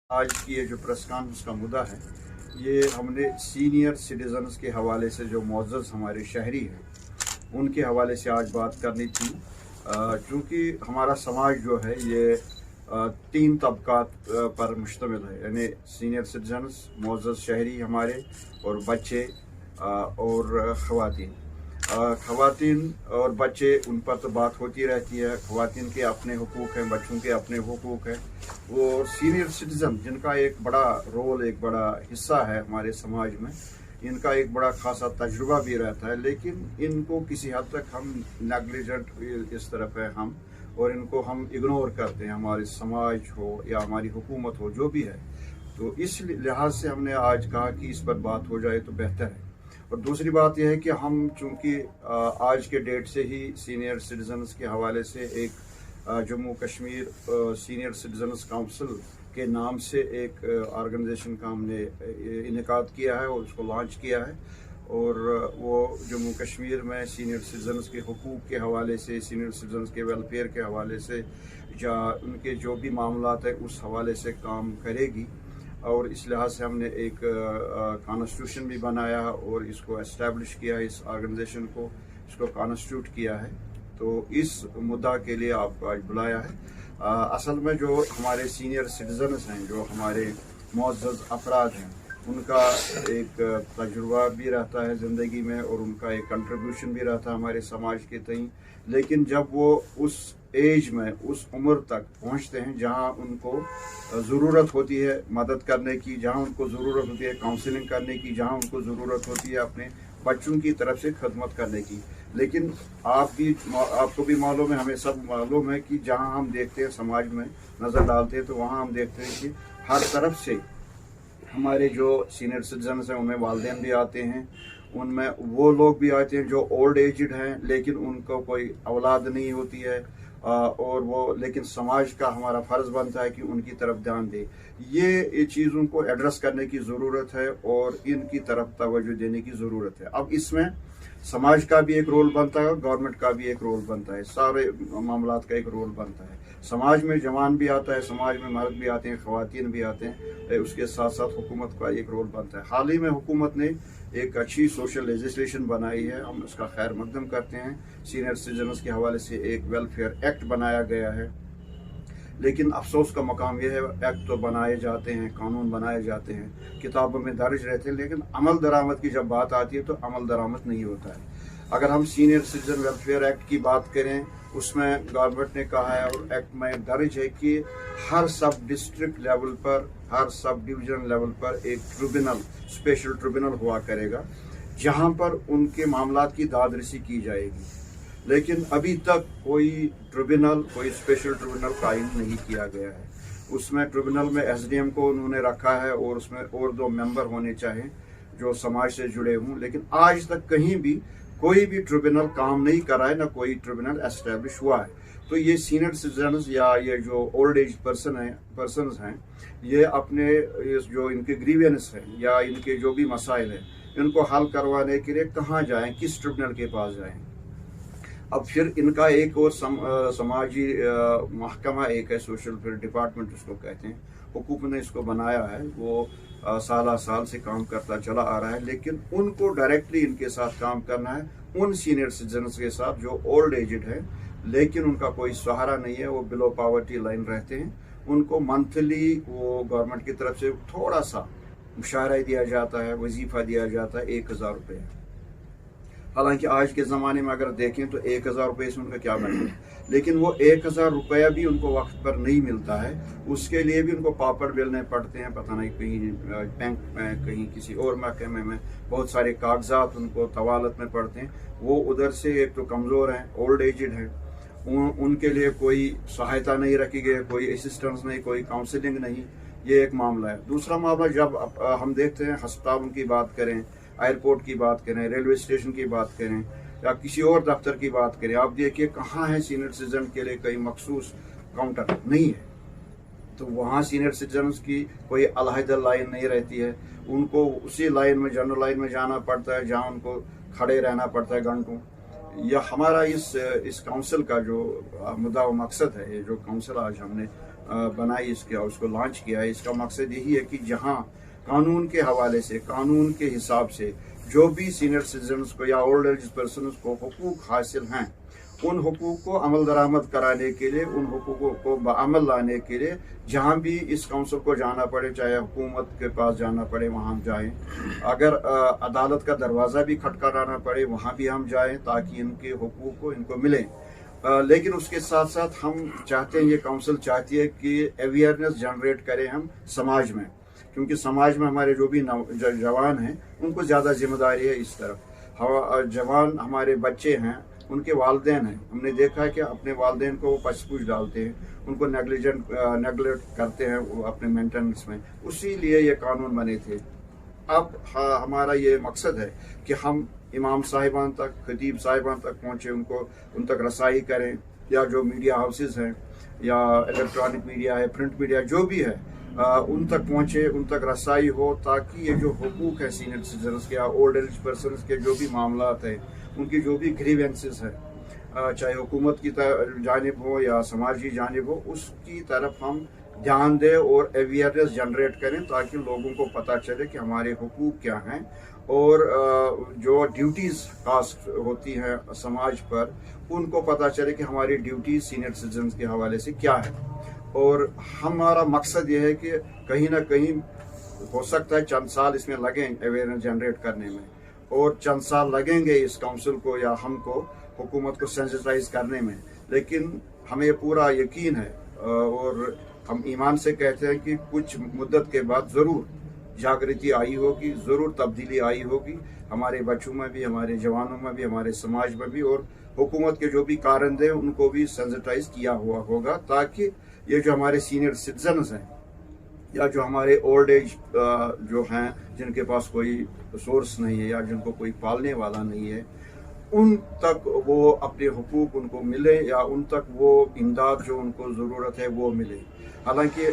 आज की ये जो प्रेस कॉन्फ्रेंस का मुद्दा है, ये हमने सीनियर सिटीजन्स के हवाले से जो मुअज़्ज़ज़ हमारे शहरी हैं उनके हवाले से आज बात करनी थी। चूँकि हमारा समाज जो है ये तीन तबकात पर मुश्तमिल है, यानी सीनियर सिटीजन्स, मुअज़्ज़ज़ शहरी हमारे, और बच्चे और ख़वातीन। ख़वातीन और बच्चे, उन पर तो बात होती रहती है। ख़वातीन के अपने हुकूक़ हैं, बच्चों के अपने हुकूक़ हैं। वो सीनियर सिटीज़न जिनका एक बड़ा रोल, एक बड़ा हिस्सा है हमारे समाज में, इनका एक बड़ा खासा तजुर्बा भी रहता है, लेकिन इनको किसी हद तक हम नेग्लिजेंट इस तरफ है हम, और इनको हम इग्नोर करते हैं, हमारे समाज हो या हमारी हुकूमत हो, जो भी है। तो इस लिहाज से हमने आज कहा कि इस पर बात हो जाए तो बेहतर है। और दूसरी बात यह है कि हम चूँकि आज के डेट से ही सीनियर सिटीजन्स के हवाले से एक Jammu Kashmir senior citizens council के नाम से एक ऑर्गेनाइजेशन का हमने इनेकाद किया है और उसको लॉन्च किया है। और वो जम्मू कश्मीर में सीनियर सिटीजन्स के हुकूक़ के हवाले से, सीनियर सिटीजन्स के वेलफेयर के हवाले से, या उनके जो भी मामलात है उस हवाले से काम करेगी। और इस लिहाज से हमने एक कॉन्स्टिट्यूशन भी बनाया और इसको एस्टेब्लिश किया है, इस ऑर्गेनाइजेशन को, इसको कॉन्स्टिट्यूट किया है। तो इस मुद्दा के लिए आपको आज बुलाया है। असल में जो हमारे सीनियर सिटीजन्स हैं, जो हमारे मुअज़्ज़ज़ अफराद हैं, उनका एक तजुर्बा भी रहता है ज़िंदगी में और उनका एक कंट्रीब्यूशन भी रहता है हमारे समाज के तईं। लेकिन जब वो उस एज में, उस उम्र तक पहुंचते हैं जहां उनको ज़रूरत होती है मदद करने की, जहां उनको ज़रूरत होती है काउंसलिंग करने की, जहां उनको ज़रूरत होती है अपने बच्चों की तरफ से खदमत करने की। लेकिन आपको भी मालूम है, हमें सब मालूम है कि जहां हम देखते हैं समाज में नज़र डालते हैं तो वहां हम देखते हैं कि हर तरफ से हमारे जो सीनियर सिटीजन्स हैं उनमें वालिदैन भी आते हैं, उनमें वो लोग भी आते हैं जो ओल्ड एजड हैं लेकिन उनको कोई औलाद नहीं होती है, और वो, लेकिन समाज का हमारा फ़र्ज़ बनता है कि उनकी तरफ ध्यान दे। ये चीज़ों को एड्रेस करने की ज़रूरत है और इनकी तरफ तवज्जो देने की ज़रूरत है। अब इसमें समाज का भी एक रोल बनता है, गवर्नमेंट का भी एक रोल बनता है, सारे मामलात का एक रोल बनता है। समाज में जवान भी आता है, समाज में मर्द भी आते हैं, ख़वातीन भी आते हैं, उसके साथ साथ हुकूमत का एक रोल बनता है। हाल ही में हुकूमत ने एक अच्छी सोशल लेजिस्लेशन बनाई है, हम उसका खैर मकदम करते हैं। सीनियर सिटीजन्स के हवाले से एक वेलफेयर एक्ट बनाया गया है, लेकिन अफसोस का मकाम यह है, एक्ट तो बनाए जाते हैं, कानून बनाए जाते हैं, किताबों में दर्ज रहते हैं, लेकिन अमल दरामद की जब बात आती है तो अमल दरामद नहीं होता है। अगर हम सीनियर सिटीजन वेलफेयर एक्ट की बात करें, उसमें गवर्नमेंट ने कहा है और एक्ट में दर्ज है कि हर सब डिस्ट्रिक्ट लेवल पर, हर सब डिवीजन लेवल पर एक ट्रिब्यूनल, स्पेशल ट्रिब्यूनल हुआ करेगा जहां पर उनके मामलात की दादरसी की जाएगी। लेकिन अभी तक कोई ट्रिब्यूनल, कोई स्पेशल ट्रिब्यूनल कायम नहीं किया गया है। उसमें ट्रिब्यूनल में एसडीएम को उन्होंने रखा है और उसमें और 2 मेंबर होने चाहिए जो समाज से जुड़े हों, लेकिन आज तक कहीं भी कोई भी ट्रिब्यूनल काम नहीं कर रहा है, ना कोई ट्रिब्यूनल एस्टेब्लिश हुआ है। तो ये सीनियर सिटीजन्स या ये जो ओल्ड एज पर्सनस हैं, ये अपने जो इनके ग्रीवेंस हैं या इनके जो भी मसाइल हैं, इनको हल करवाने के लिए कहाँ जाएं, किस ट्रिब्यूनल के पास जाएं। अब फिर इनका एक और समाजी महकमा एक है, सोशल वेलफेयर डिपार्टमेंट उसको कहते हैं, हुकूमत ने इसको बनाया है, वो साल साल से काम करता चला आ रहा है। लेकिन उनको डायरेक्टली इनके साथ काम करना है, उन सीनियर सिटीजन्स के साथ जो ओल्ड एजड है लेकिन उनका कोई सहारा नहीं है, वो बिलो पावर्टी लाइन रहते हैं। उनको मंथली वो गवर्नमेंट की तरफ से थोड़ा सा मुशावरा दिया जाता है, वजीफा दिया जाता है 1000 रुपये। हालांकि आज के ज़माने में अगर देखें तो 1000 रुपये से उनका क्या बनता है, लेकिन वो 1000 रुपया भी उनको वक्त पर नहीं मिलता है। उसके लिए भी उनको पापड़ बेलने पड़ते हैं, पता नहीं कहीं बैंक में, कहीं किसी और महकमे में बहुत सारे कागजात उनको तवालत में पड़ते हैं। वो उधर से एक तो कमज़ोर हैं, ओल्ड एजड हैं, उनके लिए कोई सहायता नहीं रखी गई, कोई असिस्टेंस नहीं, कोई काउंसलिंग नहीं। ये एक मामला है। दूसरा मामला, जब हम देखते हैं अस्पतालों की बात करें, एयरपोर्ट की बात करें, रेलवे स्टेशन की बात करें या किसी और दफ्तर की बात करें, आप देखिए कहाँ है सीनियर सिटीजन के लिए कोई मखसूस काउंटर नहीं है। तो वहाँ सीनियर सिटीजन्स की कोई अलहदा लाइन नहीं रहती है, उनको उसी लाइन में, जनरल लाइन में जाना पड़ता है जहाँ उनको खड़े रहना पड़ता है घंटों। या हमारा इस काउंसिल का जो मुद्दा व मकसद है, ये जो काउंसिल आज हमने बनाई, उसको लॉन्च किया है। इसका मकसद यही है कि जहाँ कानून के हवाले से, कानून के हिसाब से जो भी सीनियर सिटीजन्स को या ओल्ड एज पर्सनस को हुकूक हासिल हैं, उन हुकूक को अमल दरामद कराने के लिए, उन हुकूकों को बाअमल लाने के लिए जहाँ भी इस काउंसिल को जाना पड़े, चाहे हुकूमत के पास जाना पड़े वहाँ हम जाएं, अगर अदालत का दरवाज़ा भी खटखटाना पड़े वहाँ भी हम जाएं, ताकि इनके हुकूक को इनको मिलें। लेकिन उसके साथ साथ हम चाहते हैं, ये काउंसिल चाहती है कि अवेयरनेस जनरेट करें हम समाज में, क्योंकि समाज में हमारे जो भी जवान हैं उनको ज़्यादा जिम्मेदारी है इस तरफ। जवान हमारे बच्चे हैं, उनके वालदेन हैं, हमने देखा है कि अपने वालदेन को वो पछपूछ डालते हैं, उनको नेगलेक्ट करते हैं वो अपने मेंटेनेंस में। उसी लिए ये कानून बने थे। अब हमारा ये मकसद है कि हम इमाम साहिबान तक, खतीब साहिबान तक पहुँचे, उन तक रसाई करें, या जो मीडिया हाउसेस हैं या इलेक्ट्रॉनिक मीडिया है, प्रिंट मीडिया जो भी है, उन तक पहुँचे, उन तक रसाई हो, ताकि ये जो हुकूक है सीनियर सिटीजन्स के या ओल्ड एज पर्सन के जो भी मामलात हैं, उनकी जो भी ग्रीवेंसेस है, चाहे हुकूमत की जानिब हो या समाजी जानिब हो, उसकी तरफ हम ध्यान दें और अवेयरनेस जनरेट करें, ताकि लोगों को पता चले कि हमारे हुकूक क्या हैं और जो ड्यूटीज़ कास्ट होती हैं समाज पर, उनको पता चले कि हमारी ड्यूटीज़ सीनियर सिटीजन्स के हवाले से क्या है। और हमारा मकसद ये है कि कहीं ना कहीं हो सकता है चंद साल इसमें लगें अवेयरनेस जनरेट करने में, और चंद साल लगेंगे इस काउंसिल को या हमको हुकूमत को सेंसिटाइज करने में, लेकिन हमें पूरा यकीन है और हम ईमान से कहते हैं कि कुछ मुद्दत के बाद ज़रूर जागृति आई होगी, ज़रूर तब्दीली आई होगी, हमारे बच्चों में भी, हमारे जवानों में भी, हमारे समाज में भी, और हुकूमत के जो भी कारंदे उनको भी सेंसिटाइज किया हुआ होगा, ताकि ये जो हमारे सीनियर सिटीजन्स हैं या जो हमारे ओल्ड एज जो हैं, जिनके पास कोई सोर्स नहीं है या जिनको कोई पालने वाला नहीं है, उन तक वो अपने हुकूक उनको मिले, या उन तक वो इमदाद जो उनको ज़रूरत है वो मिले। हालांकि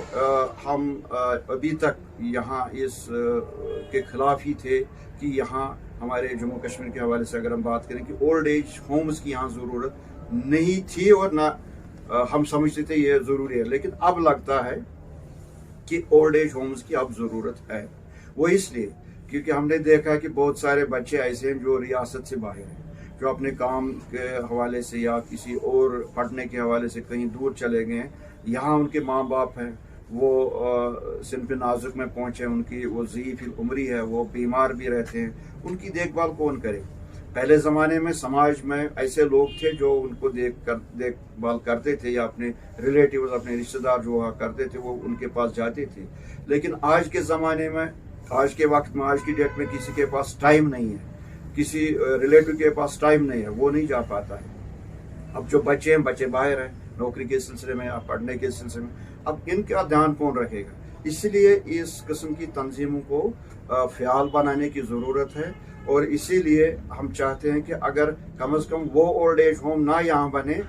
हम अभी तक यहाँ इस के ख़िलाफ़ ही थे कि यहाँ हमारे जम्मू कश्मीर के हवाले से अगर हम बात करें कि ओल्ड एज होम्स की यहाँ ज़रूरत नहीं थी, और ना हम समझते थे ये ज़रूरी है, लेकिन अब लगता है कि ओल्ड एज होम्स की अब ज़रूरत है। वो इसलिए क्योंकि हमने देखा है कि बहुत सारे बच्चे ऐसे हैं जो रियासत से बाहर हैं, जो अपने काम के हवाले से या किसी और पढ़ने के हवाले से कहीं दूर चले गए हैं। यहाँ उनके माँ बाप हैं, वो सिन पे नाजुक में पहुँचे, उनकी वो ज़ईफ़ उम्री है, वो बीमार भी रहते हैं, उनकी देखभाल कौन करे। पहले ज़माने में समाज में ऐसे लोग थे जो उनको देखभाल करते थे, या अपने रिलेटिव्स, अपने रिश्तेदार जो हुआ करते थे वो उनके पास जाते थे। लेकिन आज के ज़माने में, आज के वक्त में, आज की डेट में किसी के पास टाइम नहीं है, किसी रिलेटिव के पास टाइम नहीं है, वो नहीं जा पाता है। अब जो बच्चे हैं, बच्चे बाहर हैं नौकरी के सिलसिले में या पढ़ने के सिलसिले में, अब इनका ध्यान कौन रखेगा। इसलिए इस किस्म की तंजीमों को फ़याल बनाने की ज़रूरत है, और इसीलिए हम चाहते हैं कि अगर कम से कम वो ओल्ड एज होम ना यहाँ बने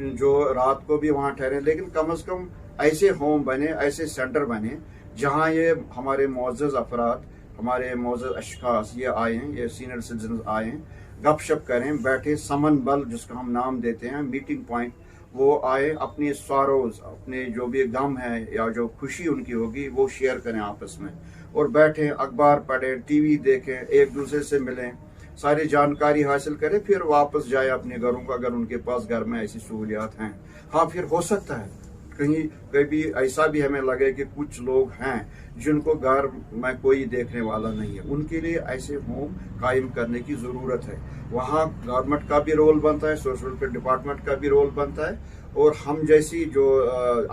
जो रात को भी वहाँ ठहरें, लेकिन कम से कम ऐसे होम बने, ऐसे सेंटर बने जहाँ ये हमारे मुअज़्ज़ज़ अफराद, हमारे मुअज़्ज़ज़ अशख़ास ये आए हैं, ये सीनियर सिटीजन आए हैं, गपशप करें, बैठे, समन बल जिसका हम नाम देते हैं, मीटिंग पॉइंट, वो आए, अपनी सॉरोज़, अपने जो भी गम है या जो खुशी उनकी होगी वो शेयर करें आपस में, और बैठें, अखबार पढ़ें, टीवी देखें, एक दूसरे से मिलें, सारी जानकारी हासिल करें, फिर वापस जाए अपने घरों को, अगर उनके पास घर में ऐसी सहूलियात हैं। हाँ, फिर हो सकता है कभी ऐसा भी हमें लगे कि कुछ लोग हैं जिनको घर में कोई देखने वाला नहीं है, उनके लिए ऐसे होम कायम करने की ज़रूरत है। वहाँ गवर्नमेंट का भी रोल बनता है, सोशल वेलफेयर डिपार्टमेंट का भी रोल बनता है, और हम जैसी जो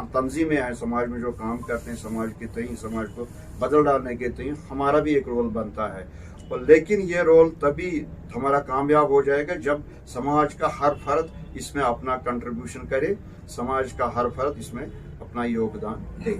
तंजीमें हैं समाज में जो काम करते हैं समाज के तई, समाज को बदल डालने के तई, हमारा भी एक रोल बनता है। और लेकिन ये रोल तभी हमारा कामयाब हो जाएगा जब समाज का हर फर्द इसमें अपना कंट्रीब्यूशन करे, समाज का हर फर्द इसमें अपना योगदान दे।